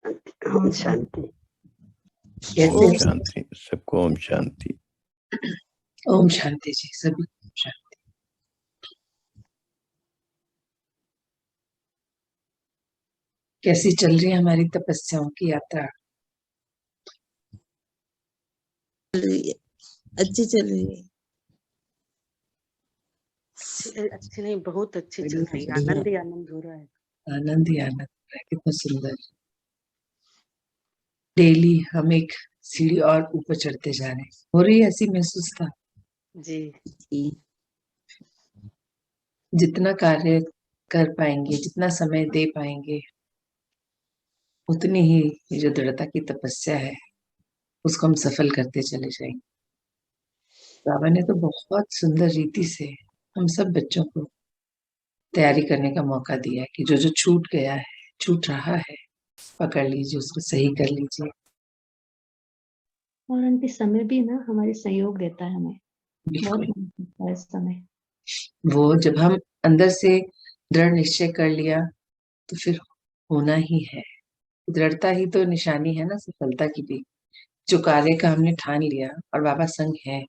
ओम शांति। कैसे ओम हो? शांति, सबको ओम शांति। ओम शांति जी, सभी ओम शांति। कैसी चल रही है हमारी तपस्याओं की यात्रा? अच्छी चल रही है। अच्छी नहीं, बहुत अच्छी चल रही है। आनंद ही आनंद हो रहा है। आनंद ही आनंद हो रहा है। कितना सुंदर। डेली हम एक सीढ़ी और ऊपर चढ़ते जा रहे हैं। हो रही है ऐसी महसूस था? जी। जितना कार्य कर पाएंगे, जितना समय दे पाएंगे, उतनी ही ये जो दृढ़ता की तपस्या है उसको हम सफल करते चले जाएंगे। बाबा ने तो बहुत सुंदर रीति से हम सब बच्चों को तैयारी करने का मौका दिया है कि जो जो छूट गया है, छूट रहा है, पकड़ लीजिए, उसको सही कर लीजिए। और आंटी समय भी ना हमारे सहयोग देता है हमें। बिल्कुल। बहुत मदद करता है इस समय। वो जब हम अंदर से दृढ़ निश्चय कर लिया तो फिर होना ही है। दृढ़ता ही तो निशानी है ना सफलता की भी। जो कार्य का हमने ठान लिया और बाबा संग है,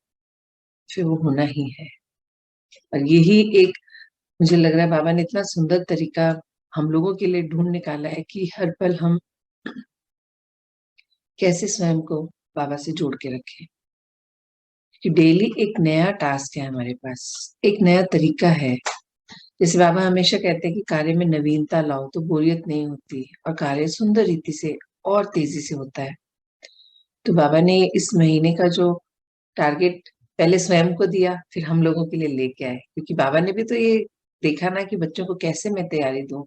फिर वो होना ही है। और यही एक, मुझे लग रहा है बाबा ने इतना सुंदर तरीका हम लोगों के लिए ढूंढ निकाला है कि हर पल हम कैसे स्वयं को बाबा से जोड़ के रखें। कि डेली एक नया टास्क है हमारे पास, एक नया तरीका है। जैसे बाबा हमेशा कहते हैं कि कार्य में नवीनता लाओ तो बोरियत नहीं होती और कार्य सुंदर रीति से और तेजी से होता है। तो बाबा ने इस महीने का जो टारगेट पहले स्वयं को दिया, फिर हम लोगों के लिए लेके आए, क्योंकि बाबा ने भी तो ये देखा ना कि बच्चों को कैसे मैं तैयारी दूं,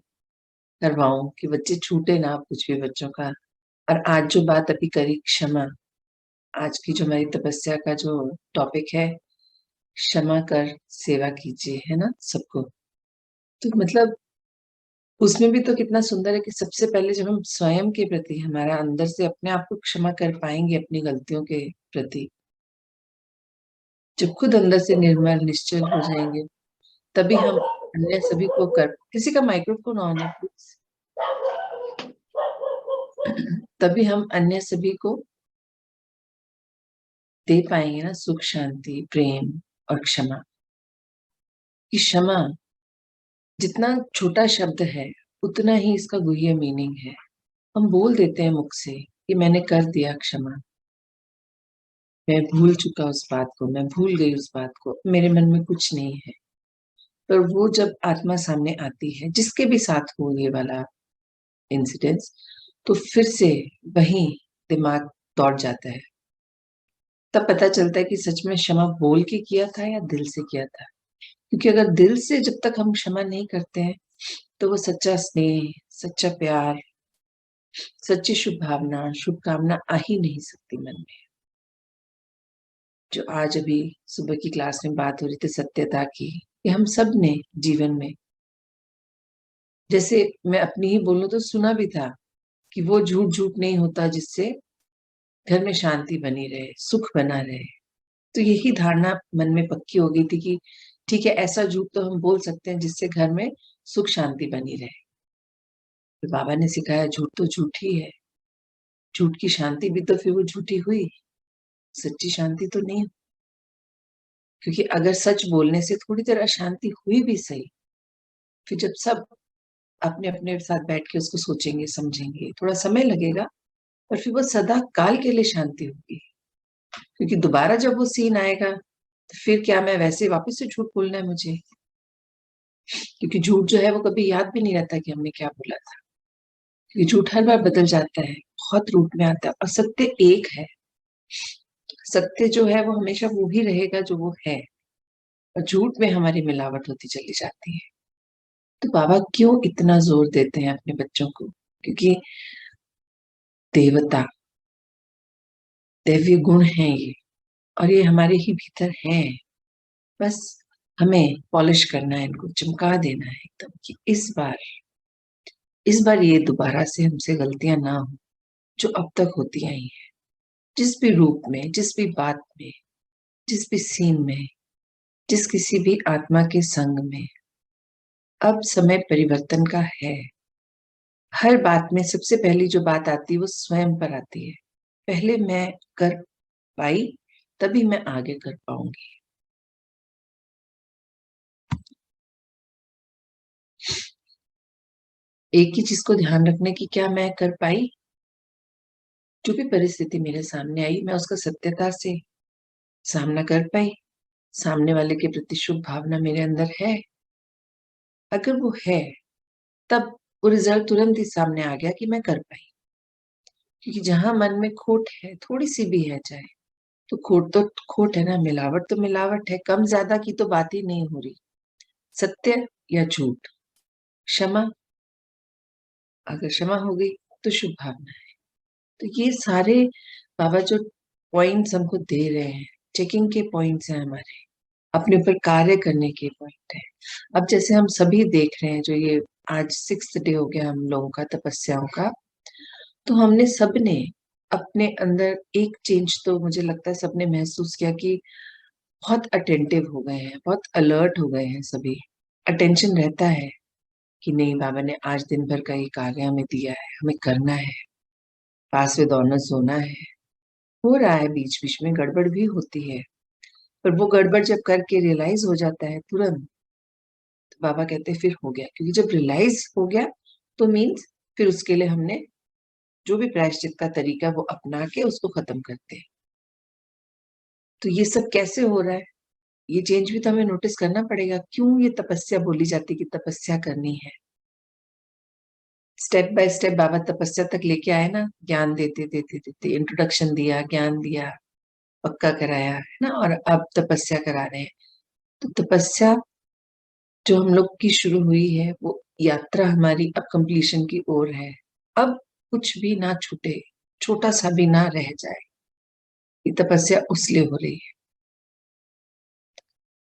करवाऊं कि बच्चे छूटे ना कुछ भी बच्चों का। और आज जो बात अभी करी, क्षमा, आज की जो हमारी तपस्या का जो टॉपिक है, क्षमा कर सेवा कीजिए, है ना सबको। तो मतलब उसमें भी तो कितना सुंदर है कि सबसे पहले जब हम स्वयं के प्रति, हमारा अंदर से अपने आप को क्षमा कर पाएंगे अपनी गलतियों के प्रति, जब खुद अंदर से निर्मल निश्चल हो जाएंगे, तभी हम अन्य सभी को कर। किसी का माइक्रोफोन ऑन है प्लीज? तभी हम अन्य सभी को दे पाएंगे ना सुख, शांति, प्रेम और क्षमा। कि क्षमा जितना छोटा शब्द है उतना ही इसका गुह्य मीनिंग है। हम बोल देते हैं मुख से कि मैंने कर दिया क्षमा, मैं भूल चुका उस बात को, मैं भूल गई उस बात को, मेरे मन में कुछ नहीं है। पर वो जब आत्मा सामने आती है, जिसके भी साथ हो ये वाला इंसिडेंस, तो फिर से वही दिमाग दौड़ जाता है। तब पता चलता है कि सच में क्षमा बोल के किया था या दिल से किया था। क्योंकि अगर दिल से जब तक हम क्षमा नहीं करते हैं तो वो सच्चा स्नेह, सच्चा प्यार, सच्ची शुभ भावना, शुभकामना आ ही नहीं सकती मन में। जो आज अभी सुबह की क्लास में बात हो रही थी सत्यता की, कि हम सब ने जीवन में, जैसे मैं अपनी ही बोलूं तो सुना भी था कि वो झूठ झूठ नहीं होता जिससे घर में शांति बनी रहे, सुख बना रहे। तो यही धारणा मन में पक्की हो गई थी कि ठीक है, ऐसा झूठ तो हम बोल सकते हैं जिससे घर में सुख शांति बनी रहे। तो बाबा ने सिखाया झूठ तो झूठ ही है, झूठ की शांति भी तो फिर वो झूठी हुई, सच्ची शांति तो नहीं। क्योंकि अगर सच बोलने से थोड़ी देर अशांति हुई भी सही, फिर जब सब अपने अपने साथ बैठ के उसको सोचेंगे, समझेंगे, थोड़ा समय लगेगा, पर फिर वो सदा काल के लिए शांति होगी। क्योंकि दोबारा जब वो सीन आएगा तो फिर क्या मैं वैसे वापस से झूठ बोलना है मुझे? क्योंकि झूठ जो है वो कभी याद भी नहीं रहता कि हमने क्या बोला था। क्योंकि झूठ हर बार बदल जाता है, बहुत रूप में आता है, और सत्य एक है। सत्य जो है वो हमेशा वो ही रहेगा जो वो है, और झूठ में हमारी मिलावट होती चली जाती है। तो बाबा क्यों इतना जोर देते हैं अपने बच्चों को? क्योंकि देवता, दैवीय गुण है ये, और ये हमारे ही भीतर है। बस हमें पॉलिश करना है, इनको चमका देना है एकदम कि इस बार ये दोबारा से हमसे गलतियां ना हो जो अब तक होती आई हैं। जिस भी रूप में, जिस भी बात में, जिस भी सीन में, जिस किसी भी आत्मा के संग में, अब समय परिवर्तन का है। हर बात में सबसे पहली जो बात आती है वो स्वयं पर आती है। पहले मैं कर पाई तभी मैं आगे कर पाऊंगी। एक ही चीज को ध्यान रखने की, क्या मैं कर पाई? जो भी परिस्थिति मेरे सामने आई मैं उसका सत्यता से सामना कर पाई। सामने वाले के प्रति शुभ भावना मेरे अंदर है। अगर वो है तब वो रिजल्ट तुरंत ही सामने आ गया कि मैं कर पाई। क्योंकि जहां मन में खोट है, थोड़ी सी भी है चाहे, तो खोट है ना, मिलावट तो मिलावट है। कम ज्यादा की तो बात ही नहीं हो रही। सत्य या झूठ, क्षमा, अगर क्षमा हो गई तो शुभ भावना है। तो ये सारे बाबा जो पॉइंट्स हमको दे रहे हैं, चेकिंग के पॉइंट्स हैं, हमारे अपने ऊपर कार्य करने के पॉइंट है। अब जैसे हम सभी देख रहे हैं, जो ये आज 6th डे हो गया हम लोगों का तपस्याओं का, तो हमने सबने अपने अंदर एक चेंज तो मुझे लगता है सबने महसूस किया कि बहुत अटेंटिव हो गए हैं, बहुत अलर्ट हो गए हैं सभी। अटेंशन रहता है कि नहीं, बाबा ने आज दिन भर का ये कार्य हमें दिया है, हमें करना है, पास विद ऑनर सोना है। हो रहा है, बीच बीच में गड़बड़ भी होती है, पर वो गड़बड़ जब करके रियलाइज हो जाता है तुरंत, तो बाबा कहते हैं फिर हो गया। क्योंकि जब रियलाइज हो गया तो मीन्स फिर उसके लिए हमने जो भी प्रायश्चित का तरीका वो अपना के उसको खत्म करते हैं। तो ये सब कैसे हो रहा है, ये चेंज भी तो हमें नोटिस करना पड़ेगा। क्यों ये तपस्या बोली जाती है कि तपस्या करनी है? स्टेप बाय स्टेप बाबा तपस्या तक लेके आए ना, ज्ञान देते देते देते, इंट्रोडक्शन दिया, ज्ञान दिया, पक्का कराया है ना, और अब तपस्या करा रहे हैं। तो तपस्या जो हम लोग की शुरू हुई है, वो यात्रा हमारी अब कंप्लीशन की ओर है। अब कुछ भी ना छूटे, छोटा सा भी ना रह जाए। ये तपस्या उस लिए हो रही है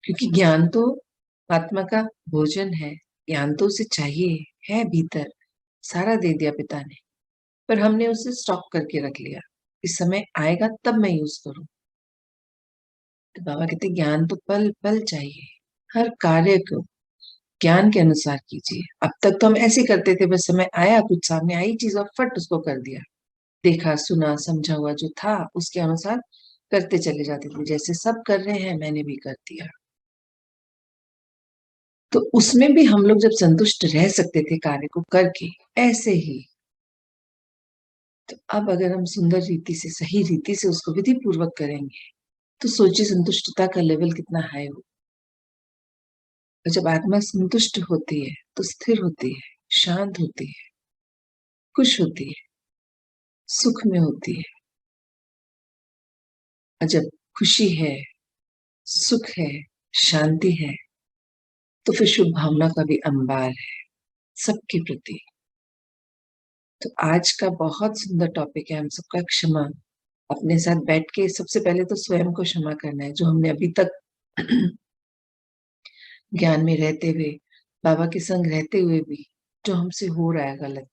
क्योंकि ज्ञान तो आत्मा का भोजन है। ज्ञान तो उसे चाहिए, है भीतर, सारा दे दिया पिता ने, पर हमने उसे स्टॉक करके रख लिया। इस समय आएगा तब मैं यूज करूं। तो बाबा कहते ज्ञान तो पल पल चाहिए। हर कार्य को ज्ञान के अनुसार कीजिए। अब तक तो हम ऐसे करते थे, बस समय आया, कुछ सामने आई चीज और फट उसको कर दिया, देखा सुना समझा हुआ जो था उसके अनुसार करते चले जाते थे। जैसे सब कर रहे हैं मैंने भी कर दिया। तो उसमें भी हम लोग जब संतुष्ट रह सकते थे कार्य को करके, ऐसे ही, तो अब अगर हम सुंदर रीति से, सही रीति से उसको विधि पूर्वक करेंगे, तो सोचिए संतुष्टता का लेवल कितना हाई हो। और जब आत्मा संतुष्ट होती है तो स्थिर होती है, शांत होती है, खुश होती है, सुख में होती है। और जब खुशी है, सुख है, शांति है, तो फिर शुभ भावना का भी अंबार है सबके प्रति। तो आज का बहुत सुंदर टॉपिक है हम सबका, क्षमा। अपने साथ बैठ के सबसे पहले तो स्वयं को क्षमा करना है, जो हमने अभी तक ज्ञान में रहते हुए, बाबा के संग रहते हुए भी जो हमसे हो रहा है गलत,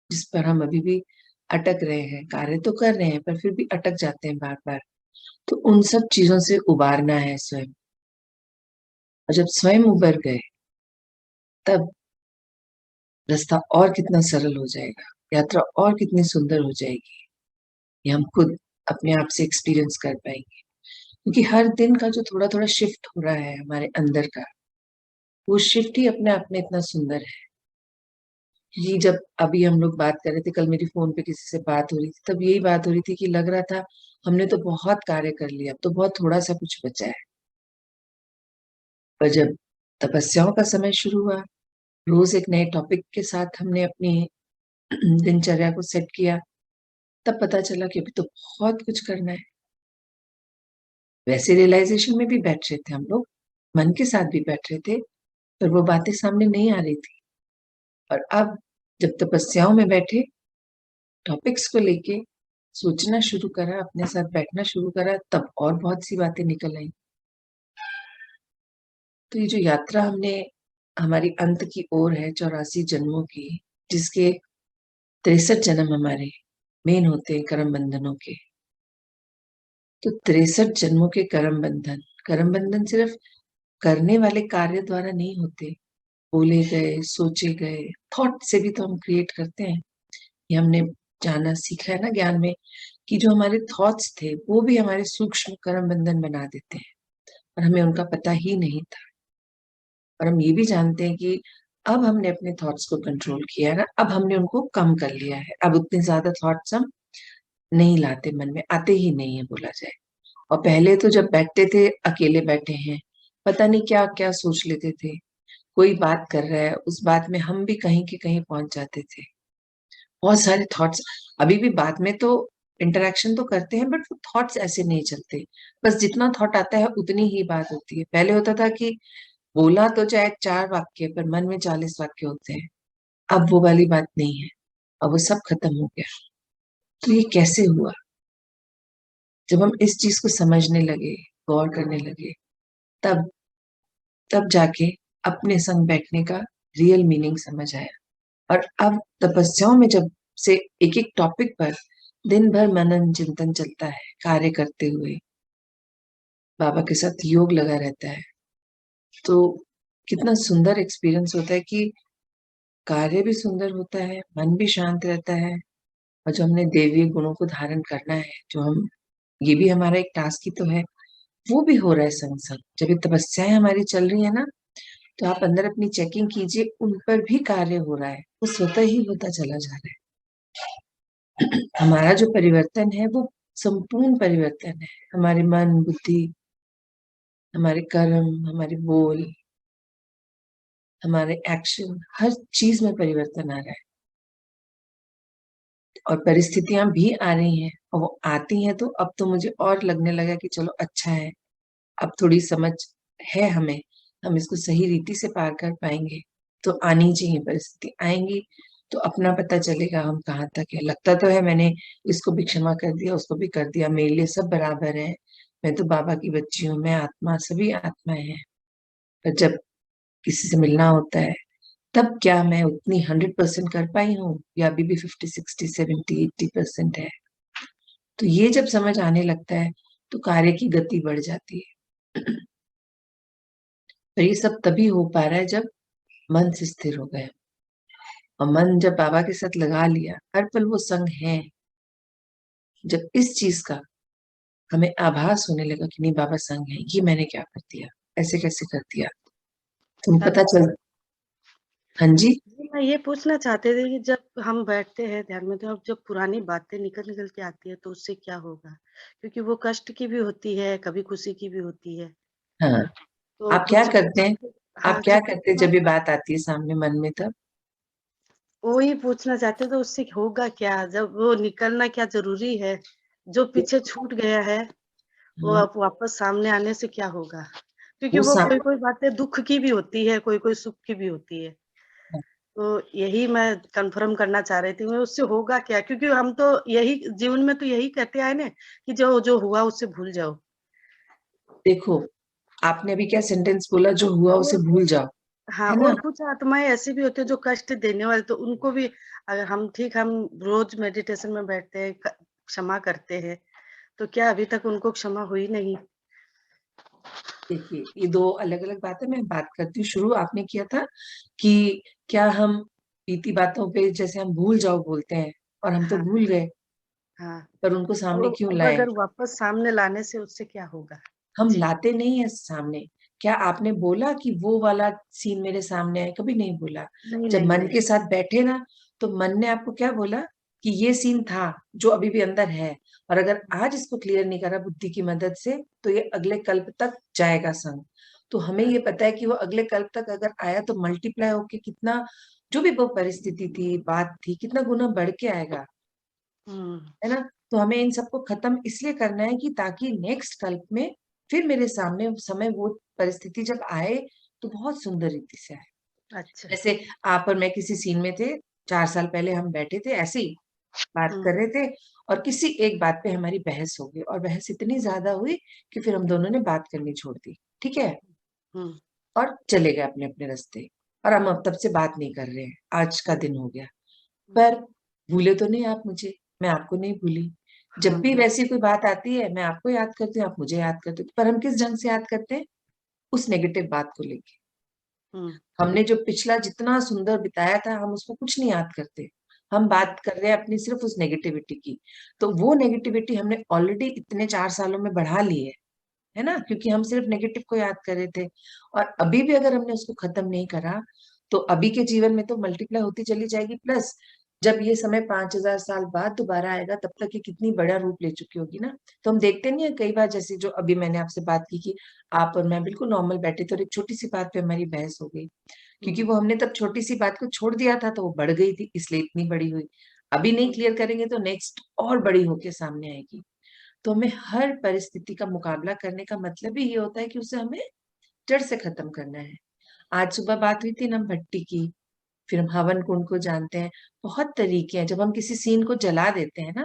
जिस पर हम अभी भी अटक रहे हैं। कार्य तो कर रहे हैं पर फिर भी अटक जाते हैं बार बार। तो उन सब चीजों से उबारना है स्वयं। और जब स्वयं उबर गए तब रास्ता और कितना सरल हो जाएगा, यात्रा और कितनी सुंदर हो जाएगी, ये हम खुद अपने आप से एक्सपीरियंस कर पाएंगे। क्योंकि हर दिन का जो थोड़ा थोड़ा शिफ्ट हो रहा है हमारे अंदर का, वो शिफ्ट ही अपने आप में इतना सुंदर है। ये जब अभी हम लोग बात कर रहे थे, कल मेरी फोन पे किसी से बात हो रही थी, तब यही बात हो रही थी कि लग रहा था हमने तो बहुत कार्य कर लिया, अब तो बहुत थोड़ा सा कुछ बचा है। पर जब तपस्याओं का समय शुरू हुआ, रोज एक नए टॉपिक के साथ हमने अपनी दिनचर्या को सेट किया, तब पता चला कि अभी तो बहुत कुछ करना है। वैसे रियलाइजेशन में भी बैठ रहे थे हम लोग, मन के साथ भी बैठ रहे थे, पर वो बातें सामने नहीं आ रही थी। और अब जब तपस्याओं में बैठे, टॉपिक्स को लेके सोचना शुरू करा, अपने साथ बैठना शुरू करा, तब और बहुत सी बातें निकल आई। तो ये जो यात्रा हमने हमारी अंत की ओर है 84 जन्मों की, जिसके 63 जन्म हमारे मेन होते हैं कर्म बंधनों के। तो 63 जन्मों के कर्म बंधन सिर्फ करने वाले कार्य द्वारा नहीं होते, बोले गए, सोचे गए थॉट से भी तो हम क्रिएट करते हैं। ये हमने जाना सीखा है ना ज्ञान में कि जो हमारे थॉट्स थे वो भी हमारे सूक्ष्म कर्म बंधन बना देते हैं और हमें उनका पता ही नहीं था। और हम ये भी जानते हैं कि अब हमने अपने थॉट्स को कंट्रोल किया है ना, अब हमने उनको कम कर लिया है, अब उतने ज्यादा थॉट्स हम नहीं लाते, मन में आते ही नहीं है बोला जाए। और पहले तो जब बैठते थे अकेले बैठे हैं, पता नहीं क्या क्या सोच लेते थे, कोई बात कर रहा है उस बात में हम भी कहीं के कहीं पहुंच जाते थे, बहुत सारे थॉट्स। अभी भी बात में तो इंटरेक्शन तो करते हैं बट वो थॉट्स ऐसे नहीं चलते, बस जितना थॉट आता है उतनी ही बात होती है। पहले होता था कि बोला तो चाहे 4 वाक्य पर मन में 40 वाक्य होते हैं, अब वो वाली बात नहीं है, अब वो सब खत्म हो गया। तो ये कैसे हुआ? जब हम इस चीज को समझने लगे, गौर करने लगे, तब तब जाके अपने संग बैठने का रियल मीनिंग समझ आया। और अब तपस्याओं में जब से एक एक टॉपिक पर दिन भर मनन चिंतन चलता है, कार्य करते हुए बाबा के साथ योग लगा रहता है, तो कितना सुंदर एक्सपीरियंस होता है कि कार्य भी सुंदर होता है, मन भी शांत रहता है, और जो हमने दैवीय गुणों को धारण करना है, जो हम ये भी हमारा एक टास्क ही तो है, वो भी हो रहा है संग संग। जब ये तपस्याएं हमारी चल रही है ना, तो आप अंदर अपनी चेकिंग कीजिए, उन पर भी कार्य हो रहा है, वो स्वतः ही होता चला जा रहा है। हमारा जो परिवर्तन है वो संपूर्ण परिवर्तन है, हमारे मन बुद्धि, हमारे कर्म, हमारे बोल, हमारे एक्शन, हर चीज में परिवर्तन आ रहा है। और परिस्थितियां भी आ रही हैं, और वो आती हैं तो अब तो मुझे और लगने लगा कि चलो अच्छा है, अब थोड़ी समझ है हमें, हम इसको सही रीति से पार कर पाएंगे। तो आनी चाहिए, परिस्थिति आएंगी तो अपना पता चलेगा हम कहाँ तक है। लगता तो है मैंने इसको भी क्षमा कर दिया, उसको भी कर दिया, मेरे लिए सब बराबर है, मैं तो बाबा की बच्ची हूँ, मैं आत्मा, सभी आत्माएं हैं। पर जब किसी से मिलना होता है तब क्या मैं उतनी 100% कर पाई हूँ, या अभी भी 50 60 70 80% है? तो ये जब समझ आने लगता है तो कार्य की गति बढ़ जाती है। पर ये सब तभी हो पा रहा है जब मन से स्थिर हो गए, और मन जब बाबा के साथ लगा लिया, हर पल वो संग है। जब इस चीज का हमें आभास होने लगा कि नहीं बाबा संग है, ये मैंने क्या कर दिया, ऐसे कैसे कर दिया, तुम पता चल। हाँ जी। मैं ये पूछना चाहते थे कि जब हम बैठते हैं ध्यान में, तो अब जब पुरानी बातें निकल निकल के आती है तो उससे क्या होगा? क्योंकि वो कष्ट की भी होती है, कभी खुशी की भी होती है। हाँ, तो आप क्या कुछ करते हैं? आप हाँ, क्या जब करते हैं जब ये बात आती है सामने मन में तब? वही पूछना चाहते हैं, तो उससे होगा क्या? जब वो निकलना क्या ज़रूरी है? जो पीछे छूट गया है, वो हाँ, अब वापस सामने आने से क्या होगा? क्योंकि वो वो सा, कोई-कोई बातें दुःख की भी होती है, कोई-कोई सुख की भी होती है। तो यही मैं कन्फर्म करना चाह रही थी मैं, उससे होगा क्या? क्योंकि हम तो यही जीवन में तो यही कहते आए ना कि जो जो हुआ उससे भूल जाओ। देखो, आपने अभी क्या सेंटेंस बोला, जो हुआ उसे और भूल जाओ, हाँ, है ना? और कुछ आत्माएँ ऐसी भी होती हैं जो कष्ट देने वाली, तो उनको भी अगर हम रोज़ मेडिटेशन में बैठते हैं, क्षमा करते हैं, तो क्या अभी तक उनको क्षमा हुई नहीं? देखिए, ये दो अलग अलग बातें, मैं बात करती हूँ। शुरू आपने किया था कि क्या हम बीती बातों पे जैसे हम भूल जाओ बोलते हैं, और हम तो हाँ, भूल गए, हाँ। पर उनको सामने तो क्यों अब लाए? अगर वापस सामने लाने से उससे क्या होगा? हम जी, लाते नहीं है सामने। क्या आपने बोला कि वो वाला सीन मेरे सामने आए? कभी नहीं बोला। नहीं, जब नहीं, मन नहीं। के साथ बैठे ना, तो मन ने आपको क्या बोला कि ये सीन था जो अभी भी अंदर है, और अगर आज इसको क्लियर नहीं करा बुद्धि की मदद से तो ये अगले कल्प तक जाएगा संग। तो हमें ये पता है कि वो अगले कल्प तक अगर आया तो मल्टीप्लाई होके कितना, जो भी वो परिस्थिति थी, बात थी, कितना गुना बढ़ के आएगा, हुँ, है ना? तो हमें इन सबको खत्म इसलिए करना है कि ताकि नेक्स्ट कल्प में फिर मेरे सामने समय वो परिस्थिति जब आए तो बहुत सुंदर रीति से आए। अच्छा। जैसे आप और मैं किसी सीन में थे, 4 साल पहले हम बैठे थे ऐसे ही बात हुँ, कर रहे थे, और किसी एक बात पे हमारी बहस हो गई, और बहस इतनी ज्यादा हुई कि फिर हम दोनों ने बात करनी छोड़ दी, ठीक है, हुँ, और चले गए अपने अपने रास्ते। और हम अब तब से बात नहीं कर रहे हैं, आज का दिन हो गया। हुँ, पर भूले तो नहीं आप मुझे, मैं आपको नहीं भूली। जब हाँ, भी हाँ। वैसी कोई बात आती है मैं आपको याद करती हूँ, आप मुझे याद करते हो, पर हम किस ढंग से याद करते हैं? उस नेगेटिव बात को लेके। हमने जो पिछला जितना सुंदर बिताया था हम उसको कुछ नहीं याद करते। हम बात कर रहे हैं अपनी सिर्फ उस नेगेटिविटी की। तो वो नेगेटिविटी हमने ऑलरेडी इतने 4 सालों में बढ़ा ली है ना, क्योंकि हम सिर्फ नेगेटिव को याद कर रहे थे। और अभी भी अगर हमने उसको खत्म नहीं करा तो अभी के जीवन में तो मल्टीप्लाई होती चली जाएगी। प्लस जब ये समय 5000 साल बाद दोबारा आएगा तब तक ये कितनी बड़ा रूप ले चुकी होगी ना। तो हम देखते नहीं है कई बार, जैसे जो अभी मैंने आपसे बात की कि आप और मैं बिल्कुल नॉर्मल बैठे थे और एक छोटी सी बात पे हमारी बहस हो गई, क्योंकि वो हमने तब छोटी सी बात को छोड़ दिया था तो वो बढ़ गई थी, इसलिए इतनी बड़ी हुई। अभी नहीं क्लियर करेंगे तो नेक्स्ट और बड़ी होके सामने आएगी। तो हमें हर परिस्थिति का मुकाबला करने का मतलब ही ये होता है कि उसे हमें जड़ से खत्म करना है। आज सुबह बात हुई थी ना भट्टी की, फिर हम हवन कुंड को जानते हैं। बहुत तरीके हैं। जब हम किसी सीन को जला देते हैं ना,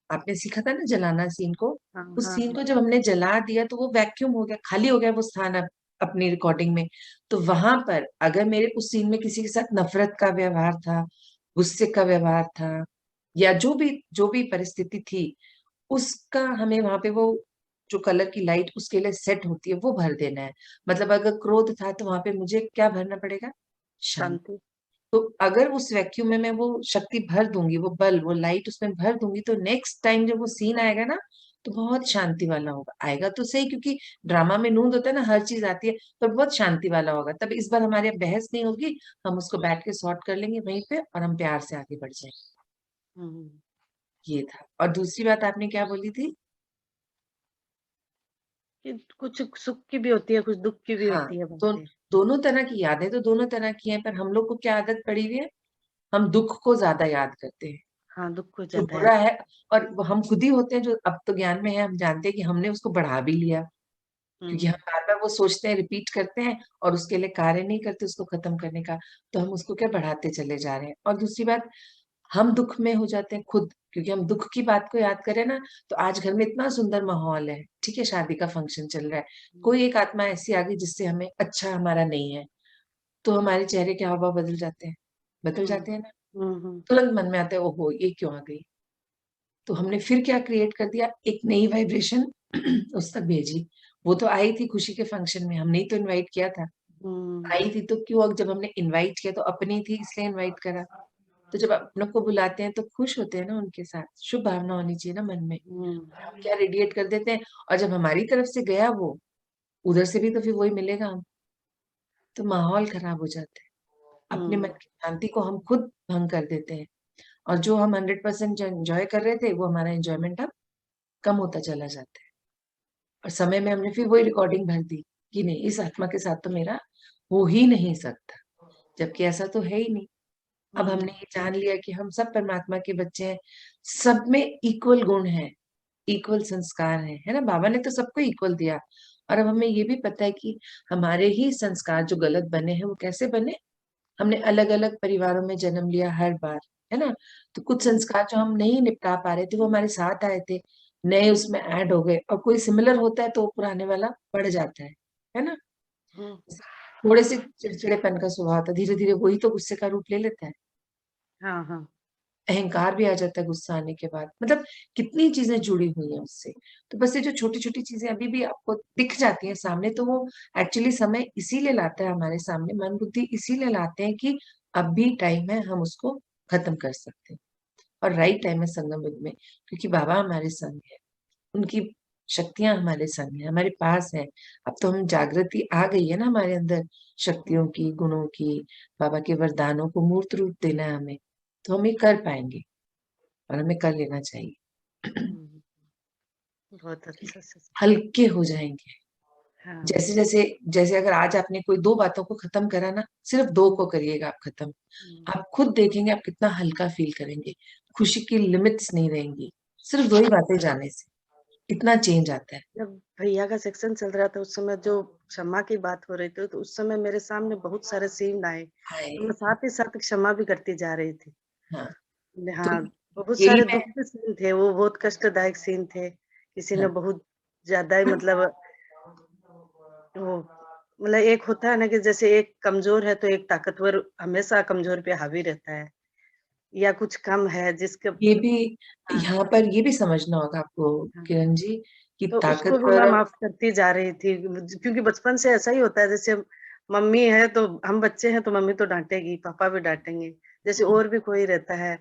आपने सीखा था ना जलाना सीन को, उस सीन को जब हमने जला दिया तो वो वैक्यूम हो गया, खाली हो गया वो स्थान अब अपनी रिकॉर्डिंग में। तो वहां पर अगर मेरे उस सीन में किसी के साथ नफरत का व्यवहार था, गुस्से का व्यवहार था, या जो भी परिस्थिति थी, उसका हमें वहां पे वो जो कलर की लाइट उसके लिए सेट होती है वो भर देना है। मतलब अगर क्रोध था तो वहां पे मुझे क्या भरना पड़ेगा? शांति। शांति। तो अगर उस वैक्यूम में मैं वो शक्ति भर दूंगी, वो बल, वो लाइट उसमें भर दूंगी, तो नेक्स्ट टाइम जब वो सीन आएगा ना तो बहुत शांति वाला होगा। आएगा तो सही, क्योंकि ड्रामा में नूंद होता है ना, हर चीज आती है, पर बहुत शांति वाला होगा। तब इस बार हमारे बहस नहीं होगी, हम उसको बैठ के सॉर्ट कर लेंगे वहीं पे और हम प्यार से आगे बढ़ जाएंगे। ये था। और दूसरी बात आपने क्या बोली थी? कि कुछ सुख की भी होती है, कुछ दुख की भी हाँ, होती है तो बातें। दोनों तरह की यादें तो दोनों तरह की हैं, पर हम लोग को क्या आदत पड़ी हुई है, हम दुख को ज्यादा याद करते हैं, हाँ, दुख को जो ज्यादा बुरा याद। है। और वो हम खुद ही होते हैं जो अब तो ज्ञान में है, हम जानते हैं कि हमने उसको बढ़ा भी लिया, क्योंकि हम बार बार वो सोचते हैं, रिपीट करते हैं और उसके लिए कार्य नहीं करते उसको खत्म करने का। तो हम उसको क्या बढ़ाते चले जा रहे हैं। और दूसरी बात, हम दुख में हो जाते हैं खुद, क्योंकि हम दुख की बात को याद करें ना, तो आज घर में इतना सुंदर माहौल है, ठीक है, शादी का फंक्शन चल रहा है, कोई एक आत्मा ऐसी आ गई जिससे हमें अच्छा हमारा नहीं है, तो हमारे चेहरे के हाव भाव बदल जाते हैं, बदल जाते हैं ना। तुरंत मन में आता है ओहो ये क्यों आ गई। तो हमने फिर क्या क्रिएट कर दिया, एक नई वाइब्रेशन उस तक भेजी। वो तो आई थी खुशी के फंक्शन में, हमने ही तो इनवाइट किया था। आई थी तो क्यों, अब जब हमने इनवाइट किया तो अपनी थी इसलिए इनवाइट करा। तो जब अपनों को बुलाते हैं तो खुश होते हैं ना, उनके साथ शुभ भावना होनी चाहिए ना मन में। हम क्या रेडिएट कर देते हैं, और जब हमारी तरफ से गया वो, उधर से भी तो फिर वही मिलेगा हम, तो माहौल खराब हो जाता है। अपने मन की शांति को हम खुद भंग कर देते हैं, और जो हम 100% एंजॉय कर रहे थे वो हमारा एंजॉयमेंट अब कम होता चला जाता है। और समय में हमने फिर वही रिकॉर्डिंग भर दी कि नहीं, इस आत्मा के साथ तो मेरा हो ही नहीं सकता, जबकि ऐसा तो है ही नहीं। अब हमने ये जान लिया कि हम सब परमात्मा के बच्चे हैं, सब में इक्वल गुण है, इक्वल संस्कार है ना। बाबा ने तो सबको इक्वल दिया। और अब हमें ये भी पता है कि हमारे ही संस्कार जो गलत बने हैं वो कैसे बने, हमने अलग अलग परिवारों में जन्म लिया हर बार, है ना। तो कुछ संस्कार जो हम नहीं निपटा पा रहे थे वो हमारे साथ आए थे, नए उसमें ऐड हो गए, और कोई सिमिलर होता है तो वो पुराने वाला बढ़ जाता है ना। थोड़े से चिड़चिड़ेपन का स्वभाव था, धीरे धीरे वही तो गुस्से का रूप ले लेता है। हाँ, हाँ। अहंकार भी आ जाता है गुस्सा आने के बाद। मतलब कितनी चीजें जुड़ी हुई हैं उससे। तो बस ये जो छोटी छोटी चीजें अभी भी आपको दिख जाती हैं सामने, तो वो एक्चुअली समय इसीलिए लाता है हमारे सामने, मन बुद्धि इसीलिए लाते हैं कि अब भी टाइम है, हम उसको खत्म कर सकते हैं। और राइट टाइम है संगम युग में, क्योंकि बाबा हमारे संग है, उनकी शक्तियां हमारे संग है, हमारे पास है। अब तो हम जागृति आ गई है ना हमारे अंदर, शक्तियों की, गुणों की, बाबा के वरदानों को मूर्त रूप देना है हमें, तो हम ये कर पाएंगे और हमें कर लेना चाहिए। बहुत अच्छा से। हल्के हो जाएंगे। हाँ। जैसे जैसे जैसे अगर आज आपने कोई 2 बातों को खत्म करा ना, सिर्फ 2 को करिएगा आप खत्म, आप खुद देखेंगे आप कितना हल्का फील करेंगे, खुशी की लिमिट्स नहीं रहेंगी, सिर्फ 2 ही बातें जाने से इतना चेंज आता है। जब भैया का सेक्शन चल रहा था उस समय जो क्षमा की बात हो रही थी, तो उस समय मेरे सामने बहुत सारे सीन आए, हाय, तो मैं साथ ही साथ क्षमा भी करती जा रही थी। हाँ, तो हाँ, बहुत यही सारे मैं, दुख के सीन थे, वो बहुत कष्टदायक सीन थे। किसी ने हाँ, बहुत ज्यादा ही मतलब वो मतलब एक होता है ना कि जैसे एक कमजोर है तो एक ताकतवर हमेशा कमजोर पे हावी रहता है, या कुछ कम है जिसके। ये भी हाँ, यहाँ पर ये भी समझना होगा आपको हाँ। किरण जी, कि तो उसको भी मैं ताकतवर, माफ करती जा रही थी, क्योंकि बचपन से ऐसा ही होता है, जैसे मम्मी है तो हम बच्चे हैं तो मम्मी तो डांटेगी, पापा भी डांटेंगे। जैसे और भी कोई रहता है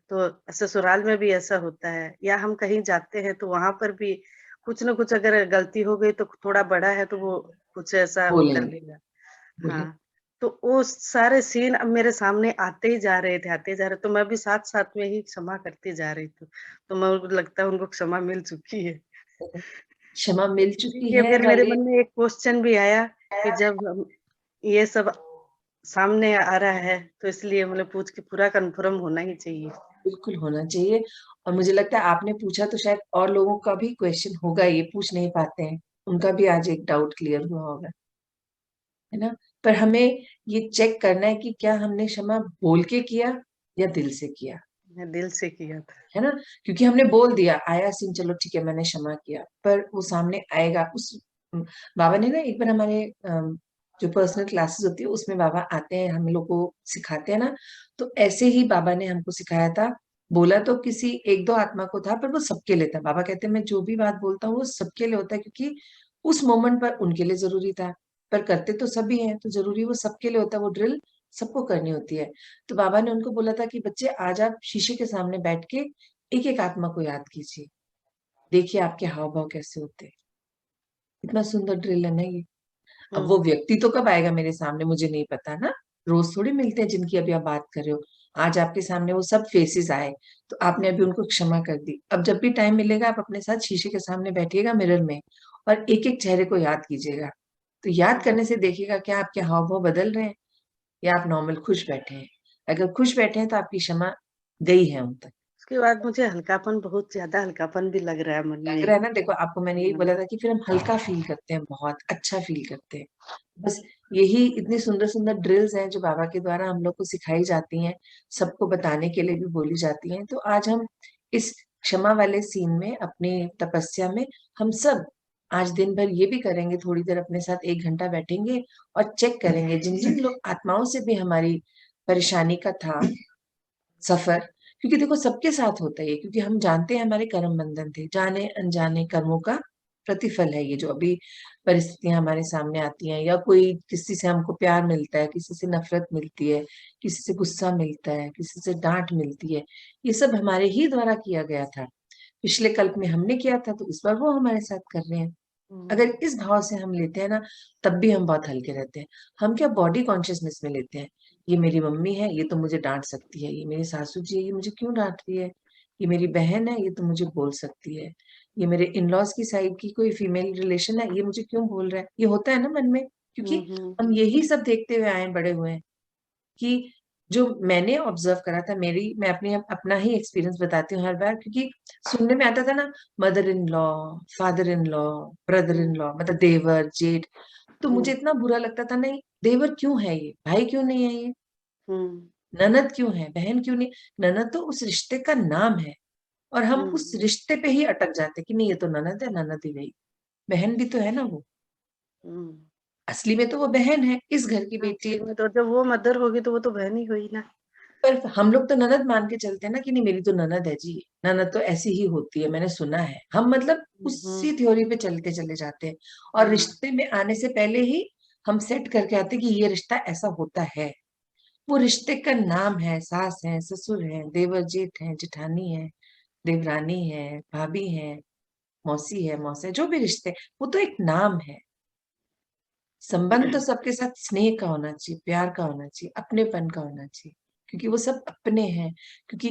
तो ससुराल में भी ऐसा होता है, या हम कहीं जाते हैं तो वहां पर भी कुछ ना कुछ अगर गलती हो गई तो थोड़ा बड़ा है तो वो कुछ ऐसा वो कर बोलेंगे, लेगा। बोले। हाँ, तो वो सारे सीन अब मेरे सामने आते ही जा रहे थे, आते ही जा रहे, तो मैं भी साथ-साथ में ही क्षमा करती जा रही थी। तो मुझको लगता है उनको क्षमा मिल चुकी है। क्षमा मिल इसी चुकी के है फिर मेरे वाले। मन में एक क्वेश्चन भी आया कि जब हम ये सब सामने आ रहा है, तो इसलिए मतलब पूछ के पूरा कन्फर्म होना ही चाहिए। बिल्कुल होना चाहिए। और मुझे लगता है आपने पूछा तो शायद और लोगों का भी क्वेश्चन होगा, ये पूछ नहीं पाते हैं, उनका भी आज एक डाउट क्लियर हुआ होगा, है ना? पर हमें ये चेक करना है कि क्या हमने क्षमा बोल के किया या दिल से किया, मैं दिल से किया था। है ना? क्योंकि हमने बोल दिया, आया सीन, चलो ठीक है मैंने क्षमा किया, पर वो सामने आएगा उस बाबा ने ना एक बार हमारे जो पर्सनल क्लासेस होती है उसमें बाबा आते हैं, हम लोग को सिखाते हैं ना, तो ऐसे ही बाबा ने हमको सिखाया था। बोला तो किसी एक दो आत्मा को था, पर वो सबके लिए था। बाबा कहते हैं मैं जो भी बात बोलता हूँ वो सबके लिए होता है, क्योंकि उस मोमेंट पर उनके लिए जरूरी था, पर करते तो सभी हैं, तो जरूरी वो सबके लिए होता है, वो ड्रिल सबको करनी होती है। तो बाबा ने उनको बोला था कि बच्चे आज आप शीशे के सामने बैठ के एक एक आत्मा को याद कीजिए, देखिए आपके हाव भाव कैसे होते हैं। इतना सुंदर ड्रिल है ना ये। अब वो हुँ, व्यक्ति तो कब आएगा मेरे सामने मुझे नहीं पता ना, रोज थोड़ी मिलते हैं जिनकी अभी आप बात कर रहे हो। आज आपके सामने वो सब फेसेस आए, तो आपने अभी उनको क्षमा कर दी। अब जब भी टाइम मिलेगा आप अपने साथ शीशे के सामने बैठिएगा मिरर में, और एक एक चेहरे को याद कीजिएगा। तो याद हुँ। करने से देखिएगा क्या आपके हाव भाव बदल रहे हैं, या आप नॉर्मल खुश बैठे हैं। अगर खुश बैठे हैं तो आपकी क्षमा गई है उन तक। उसके बाद मुझे हल्कापन, बहुत ज़्यादा हल्कापन भी लग रहा है मन लग में। रहा है ना, देखो आपको मैंने यही हाँ, बोला था कि फिर हम हल्का फील करते हैं, बहुत अच्छा फील करते हैं। बस यही इतनी सुंदर सुंदर ड्रिल्स हैं जो बाबा के द्वारा हम लोग को सिखाई जाती हैं, सबको बताने के लिए भी बोली जाती हैं। तो आज हम इस क्षमा वाले सीन में, अपनी तपस्या में, हम सब आज दिन भर ये भी करेंगे, थोड़ी देर अपने साथ 1 घंटा बैठेंगे और चेक करेंगे जिन जिन लोग आत्माओं से भी हमारी परेशानी का था सफर, क्योंकि देखो सबके साथ होता है ये, क्योंकि हम जानते हैं हमारे कर्म बंधन थे, जाने अनजाने कर्मों का प्रतिफल है ये जो अभी परिस्थितियां हमारे सामने आती हैं, या कोई किसी से हमको प्यार मिलता है, किसी से नफरत मिलती है, किसी से गुस्सा मिलता है, किसी से डांट मिलती है, ये सब हमारे ही द्वारा किया गया था। पिछले कल्प में हमने किया था तो इस बार वो हमारे साथ कर रहे हैं। हुँ, अगर इस भाव से हम लेते हैं ना, तब भी हम बहुत हल्के रहते हैं। हम क्या बॉडी कॉन्शियसनेस में लेते हैं, ये मेरी मम्मी है ये तो मुझे डांट सकती है, ये मेरी सासू जी है ये मुझे क्यों डांट रही है, ये मेरी बहन है ये तो मुझे बोल सकती है, ये मेरे इन लॉज की साइड की कोई फीमेल रिलेशन है ये मुझे क्यों बोल रहा है, ये होता है ना मन में, हुँ, क्योंकि हुँ, हम यही सब देखते हुए आए बड़े हुए हैं। कि जो मैंने ऑब्जर्व करा था, मेरी मैं अपनी अपना ही एक्सपीरियंस बताती हूँ हर बार, क्योंकि सुनने में आता था ना, mother in law, father in law, brother hmm, in law, मतलब देवर जेठ, तो मुझे हुँ, इतना बुरा लगता था, नहीं देवर क्यों है ये, भाई क्यों नहीं है ये, हुँ, ननद क्यों है, बहन क्यों नहीं। ननद तो उस रिश्ते का नाम है, और हम उस हुँ, रिश्ते पे ही अटक जाते कि नहीं ये तो ननद है, ननद ही रही, बहन भी तो है ना वो, हुँ। असली में तो वो बहन है, इस घर की बेटी है। असली में तो जब वो मदर होगी तो वो तो बहन ही हुई ना। पर हम लोग तो ननद मान के चलते हैं ना कि नहीं मेरी तो ननद है जी, ननद तो ऐसी ही होती है, मैंने सुना है, हम मतलब हुँ, उसी हुँ, थ्योरी पे चलते चले जाते हैं। और हाँ, रिश्ते में आने से पहले ही हम सेट करके आते हैं कि ये रिश्ता ऐसा होता है। वो रिश्ते का नाम है, सास है, ससुर है, देवर जेठ है, जेठानी है, देवरानी है, भाभी है, मौसी है, मौसा है, जो भी रिश्ते, वो तो एक नाम है। संबंध तो सबके साथ स्नेह का होना चाहिए, प्यार का होना चाहिए, अपनेपन का होना चाहिए, क्योंकि वो सब अपने हैं। क्योंकि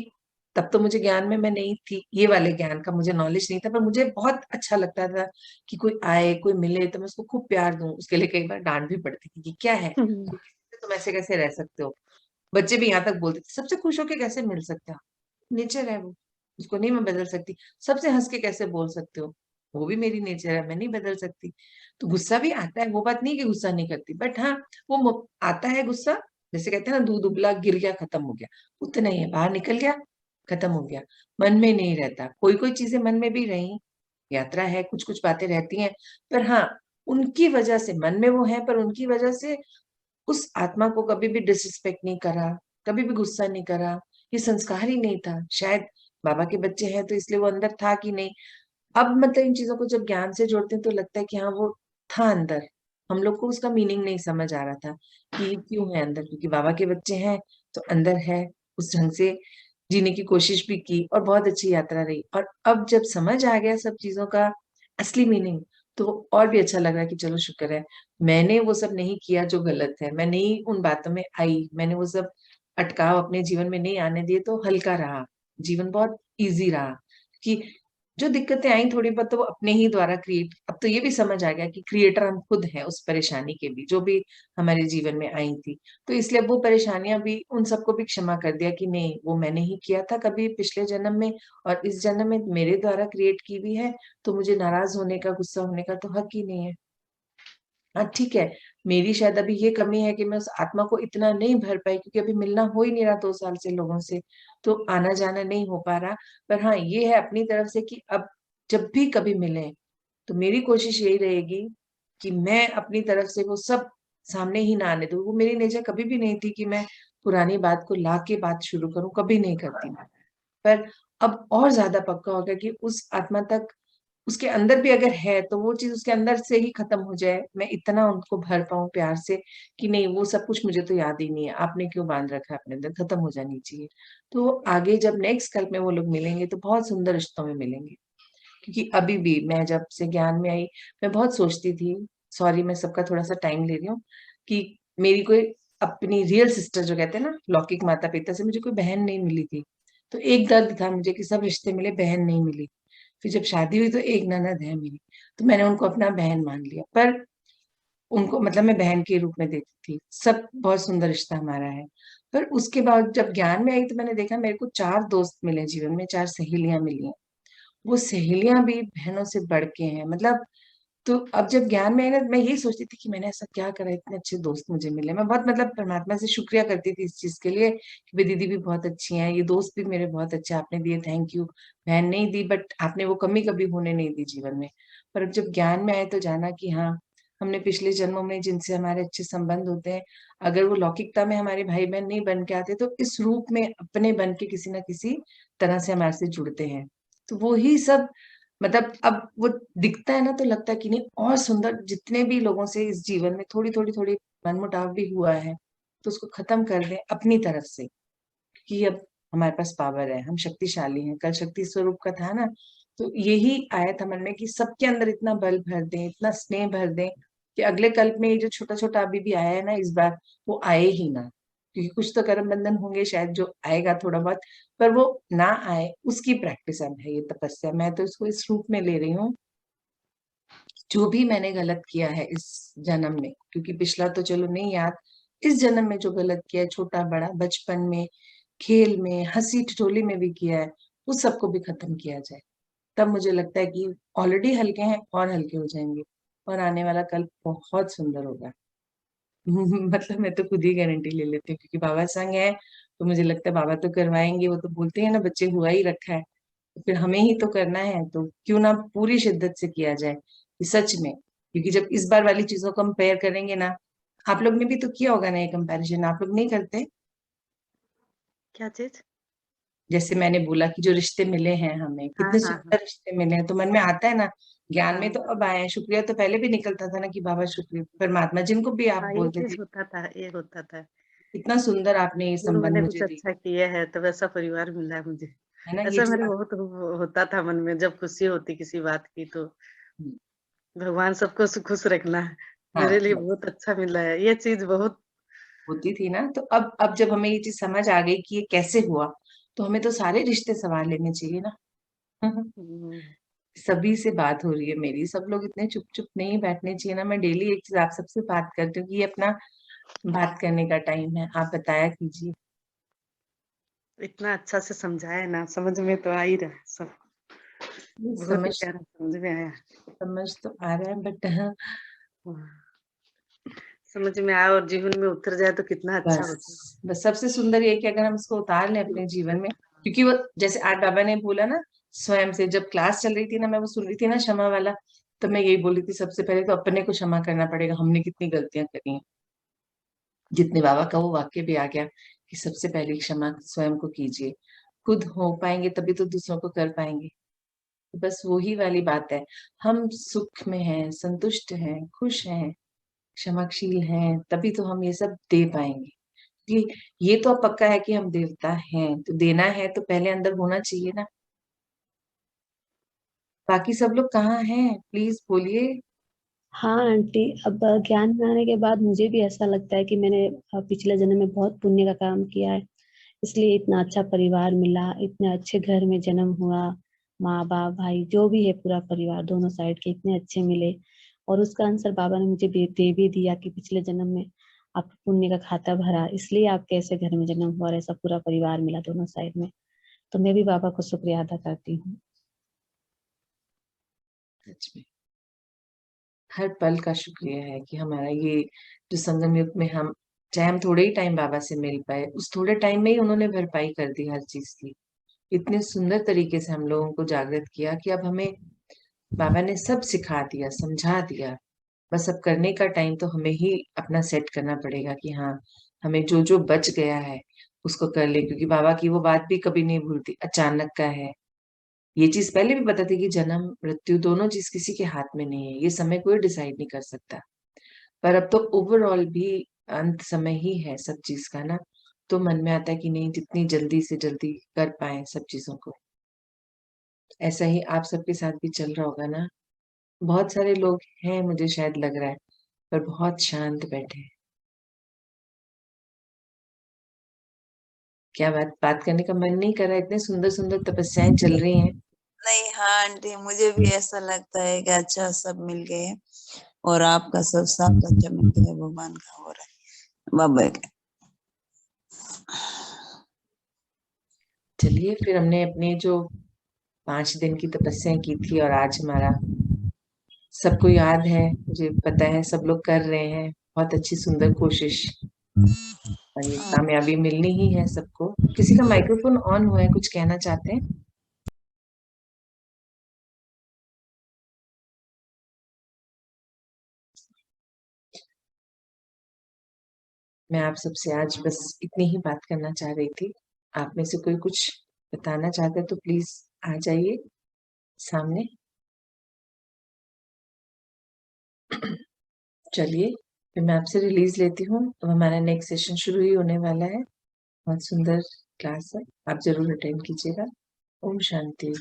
तब तो मुझे ज्ञान में मैं नहीं थी, ये वाले ज्ञान का मुझे नॉलेज नहीं था, पर मुझे बहुत अच्छा लगता था कि कोई आए, कोई मिले तो मैं उसको खूब प्यार दूं। उसके लिए कई बार डांट भी पड़ती थी कि क्या है, हुँ, तुम ऐसे कैसे रह सकते हो। बच्चे भी यहाँ तक बोलते थे सबसे खुश होके कैसे मिल सकते हो, नेचर है वो, उसको नहीं मैं बदल सकती। सबसे हंस के कैसे बोल सकते हो, वो भी मेरी नेचर है, मैं नहीं बदल सकती। तो गुस्सा भी आता है, वो बात नहीं कि गुस्सा नहीं करती, बट हाँ वो आता है गुस्सा, जैसे कहते हैं ना दूध उबला गिर गया खत्म हो गया, उतना ही है, बाहर निकल गया खत्म हो गया, मन में नहीं रहता। कोई कोई चीजें मन में भी रही, यात्रा है, कुछ कुछ बातें रहती हैं, पर हाँ उनकी वजह से मन में वो है, पर उनकी वजह से उस आत्मा को कभी भी डिसरिस्पेक्ट नहीं करा, कभी भी गुस्सा नहीं करा, ये संस्कार ही नहीं था। शायद बाबा के बच्चे हैं तो इसलिए वो अंदर था कि नहीं। अब मतलब इन चीजों को जब ज्ञान से जोड़ते हैं तो लगता है कि हाँ वो था अंदर, हम लोग को उसका मीनिंग नहीं समझ आ रहा था कि क्यों है अंदर, क्योंकि बाबा के बच्चे हैं तो अंदर है, उस ढंग से जीने की कोशिश भी की और बहुत अच्छी यात्रा रही। और अब जब समझ आ गया सब चीजों का असली मीनिंग, तो और भी अच्छा लग रहा है कि चलो शुक्र है मैंने वो सब नहीं किया जो गलत है, मैं नहीं उन बातों में आई, मैंने वो सब अटकाव अपने जीवन में नहीं आने दिए, तो हल्का रहा, जीवन बहुत इजी रहा। कि जो दिक्कतें आई थोड़ी बहुत तो वो अपने ही द्वारा क्रिएट, अब तो ये भी समझ आ गया कि क्रिएटर हम खुद हैं उस परेशानी के भी, जो भी हमारे जीवन में आई थी। तो इसलिए अब वो परेशानियां भी उन सबको भी क्षमा कर दिया कि नहीं, वो मैंने ही किया था कभी पिछले जन्म में, और इस जन्म में मेरे द्वारा क्रिएट की हुई है, तो मुझे नाराज होने का, गुस्सा होने का तो हक ही नहीं है। हाँ ठीक है, मेरी शायद अभी ये कमी है कि मैं उस आत्मा को इतना नहीं भर पाई, क्योंकि अभी मिलना हो ही नहीं रहा 2 साल से लोगों से, तो आना जाना नहीं हो पा रहा। पर हाँ, ये है अपनी तरफ से कि अब जब भी कभी मिले तो मेरी कोशिश यही रहेगी कि मैं अपनी तरफ से वो सब सामने ही ना आने दूं। वो मेरी नेचर कभी भी नहीं थी कि मैं पुरानी बात को ला के बात शुरू करूं, कभी नहीं करती मैं। पर अब और ज्यादा पक्का हो गया कि उस आत्मा तक, उसके अंदर भी अगर है तो वो चीज उसके अंदर से ही खत्म हो जाए, मैं इतना उनको भर पाऊं प्यार से कि नहीं वो सब कुछ मुझे तो याद ही नहीं है, आपने क्यों बांध रखा है अपने अंदर, खत्म हो जानी चाहिए। तो आगे जब नेक्स्ट कल्प में वो लोग मिलेंगे तो बहुत सुंदर रिश्तों में मिलेंगे। क्योंकि अभी भी मैं जब से ज्ञान में आई, मैं बहुत सोचती थी, सॉरी मैं सबका थोड़ा सा टाइम ले रही हूँ, कि मेरी कोई अपनी रियल सिस्टर जो कहते हैं ना, लौकिक माता पिता से मुझे कोई बहन नहीं मिली थी। तो एक दर्द था मुझे कि सब रिश्ते मिले, बहन नहीं मिली। फिर जब शादी हुई तो एक ननद है मेरी, तो मैंने उनको अपना बहन मान लिया। पर उनको मतलब मैं बहन के रूप में देखती थी, सब बहुत सुंदर रिश्ता हमारा है। पर उसके बाद जब ज्ञान में आई तो मैंने देखा मेरे को 4 दोस्त मिले जीवन में, 4 सहेलियां मिली हैं। वो सहेलियां भी बहनों से बढ़ के हैं, मतलब। तो अब जब ज्ञान में आई ना, मैं यही सोचती थी कि मैंने ऐसा क्या करा, इतने अच्छे दोस्त मुझे मिले। मैं बहुत मतलब परमात्मा से शुक्रिया करती थी इस चीज के लिए कि वे दीदी भी बहुत अच्छी हैं, ये दोस्त भी मेरे बहुत अच्छे, आपने दिए, थैंक यू। बहन नहीं दी बट आपने वो कमी कभी होने नहीं दी जीवन में। पर अब जब ज्ञान में आए तो जाना कि हाँ, हमने पिछले जन्मों में जिनसे हमारे अच्छे संबंध होते हैं, अगर वो लौकिकता में हमारे भाई बहन नहीं बन के आते तो इस रूप में अपने बन के किसी ना किसी तरह से हमारे से जुड़ते हैं। तो वो ही सब, मतलब अब वो दिखता है ना तो लगता है कि नहीं और सुंदर, जितने भी लोगों से इस जीवन में थोड़ी थोड़ी थोड़ी मनमुटाव भी हुआ है तो उसको खत्म कर दें अपनी तरफ से, कि अब हमारे पास पावर है, हम शक्तिशाली हैं। कल शक्ति स्वरूप का था ना, तो यही आया था मन में कि सबके अंदर इतना बल भर दें, इतना स्नेह भर दें कि अगले कल्प में ये जो छोटा छोटा अभी भी आया है ना इस बार, वो आए ही ना। क्योंकि कुछ तो कर्म बंधन होंगे शायद जो आएगा थोड़ा बहुत, पर वो ना आए उसकी प्रैक्टिस अब है, ये तपस्या। मैं तो इसको इस रूप में ले रही हूँ, जो भी मैंने गलत किया है इस जन्म में, क्योंकि पिछला तो चलो नहीं याद, इस जन्म में जो गलत किया है, छोटा बड़ा, बचपन में, खेल में, हंसी ठिठोली में भी किया है, उस सबको भी खत्म किया जाए। तब मुझे लगता है कि ऑलरेडी हल्के हैं और हल्के हो जाएंगे, और आने वाला कल बहुत सुंदर होगा। मतलब मैं तो खुद ही गारंटी ले लेती हूँ, क्योंकि बाबा संग है तो मुझे लगता है बाबा तो करवाएंगे। वो तो बोलते हैं ना, बच्चे हुआ ही रखा है, तो फिर हमें ही तो करना है, तो क्यों ना पूरी शिद्दत से किया जाए कि सच में। क्योंकि जब इस बार वाली चीजों को कंपेयर करेंगे ना, आप लोग ने भी तो किया होगा ना ये कंपैरिजन, आप लोग नहीं करते? क्या चीज? जैसे मैंने बोला कि जो रिश्ते मिले हैं हमें, हाँ कितने हाँ हाँ सुंदर रिश्ते मिले हैं, तो मन में आता है ना। ज्ञान में हाँ तो अब आए हैं, शुक्रिया तो पहले भी निकलता था ना कि बाबा शुक्रिया, परमात्मा जिनको भी आप हाँ, ये बोलते चीज थे, होता था, ये होता था। इतना सुंदर आपने ये चलो संबंध मैंने कुछ मुझे दिया, अच्छा किया है तो वैसा परिवार मिला है मुझे। है ना ये ऐसा चीज मेरे बहुत होता था मन में, जब खुशी होती किसी बात की तो भगवान सबको खुश रखना है। हाँ मेरे लिए बहुत अच्छा मिला है ये चीज बहुत। होती थी ना। तो अब जब हमें ये चीज समझ आ गई कि ये कैसे हुआ, तो हमें तो सारे रिश्ते संवार लेने चाहिए ना। हम्म, सभी से बात हो रही है मेरी, सब लोग इतने चुप चुप नहीं बैठने चाहिए ना। मैं डेली एक चीज आप सबसे बात करती हूँ कि ये अपना बात करने का टाइम है, आप बताया कीजिए। इतना अच्छा से समझाया ना, समझ में तो आ ही रहा है सब। बहुत ही समझ प्यारा समझ में आया। समझ तो आ रहा है बट हाँ, हाँ, समझ में आया और जीवन में उतर जाए तो कितना अच्छा होता है। बस सबसे सुंदर ये है कि अगर हम इसको उतार लें अपने जीवन में, क्योंकि वो जैसे आज बाबा ने बोला ना, स्वयं से जब क्लास चल रही थी ना, मैं वो सुन रही थी ना क्षमा वाला, तो मैं यही बोल रही थी सबसे पहले तो अपने को क्षमा करना पड़ेगा, हमने कितनी गलतियां करी हैं। जितने बाबा का वो वाक्य भी आ गया कि सबसे पहली क्षमा स्वयं को कीजिए। खुद हो पाएंगे तभी तो दूसरों को कर पाएंगे। तो बस वही वाली बात है, हम सुख में हैं, संतुष्ट हैं, खुश हैं, क्षमाशील हैं, तभी तो हम ये सब दे पाएंगे। कि ये तो अब पक्का है कि हम देवता हैं, तो देना है तो पहले अंदर होना चाहिए ना। बाकी सब लोग कहाँ हैं, प्लीज बोलिए। हाँ आंटी, अब ज्ञान में आने के बाद मुझे भी ऐसा लगता है कि मैंने पिछले जन्म में बहुत पुण्य का काम किया है, इसलिए इतना अच्छा परिवार मिला, इतने अच्छे घर में जन्म हुआ, माँ बाप भाई जो भी है पूरा परिवार दोनों साइड के इतने अच्छे मिले। और उसका आंसर बाबा ने मुझे दे भी दिया कि पिछले जन्म में आप पुण्य का खाता भरा, इसलिए आपके ऐसे घर में जन्म हुआ और ऐसा पूरा परिवार मिला दोनों साइड में। तो मैं भी बाबा को शुक्रिया अदा करती हूँ। सच में हर पल का शुक्रिया है कि हमारा ये जो संगम युग में हम, चाहे हम थोड़े ही टाइम बाबा से मिल पाए, उस थोड़े टाइम में ही उन्होंने भरपाई कर दी हर चीज की। इतने सुंदर तरीके से हम लोगों को जागृत किया कि अब हमें बाबा ने सब सिखा दिया, समझा दिया। बस अब करने का टाइम तो हमें ही अपना सेट करना पड़ेगा कि हाँ, हमें जो जो बच गया है उसको कर ले, क्योंकि बाबा की वो बात भी कभी नहीं भूलती, अचानक का है। ये चीज पहले भी पता थी कि जन्म मृत्यु दोनों चीज किसी के हाथ में नहीं है, ये समय कोई डिसाइड नहीं कर सकता। पर अब तो ओवरऑल भी अंत समय ही है सब चीज का ना, तो मन में आता है कि नहीं, जितनी जल्दी से जल्दी कर पाए सब चीजों को। ऐसा ही आप सबके साथ भी चल रहा होगा ना। बहुत सारे लोग हैं, मुझे शायद लग रहा है, पर बहुत शांत बैठे हैं। क्या बात करने का मन नहीं कर रहा? इतने सुंदर सुंदर तपस्याएं चल रही हैं। नहीं, हाँ आंटी, मुझे भी ऐसा लगता है कि अच्छा सब मिल गए और आपका सब साथ अच्छा मिल गया, भगवान का हो रहा है बाबा के। चलिए फिर, हमने अपने जो 5 दिन की तपस्या की थी और आज हमारा सबको याद है, मुझे पता है सब लोग कर रहे हैं बहुत अच्छी सुंदर कोशिश, और ये कामयाबी मिलनी ही है सबको। किसी का माइक्रोफोन ऑन हुआ है, कुछ कहना चाहते हैं? मैं आप सबसे आज बस इतनी ही बात करना चाह रही थी। आप में से कोई कुछ बताना चाहते हैं तो प्लीज आ जाइए सामने। चलिए फिर मैं आपसे रिलीज लेती हूँ। अब हमारा नेक्स्ट सेशन शुरू ही होने वाला है। बहुत सुंदर क्लास है, आप जरूर अटेंड कीजिएगा। ओम शांति।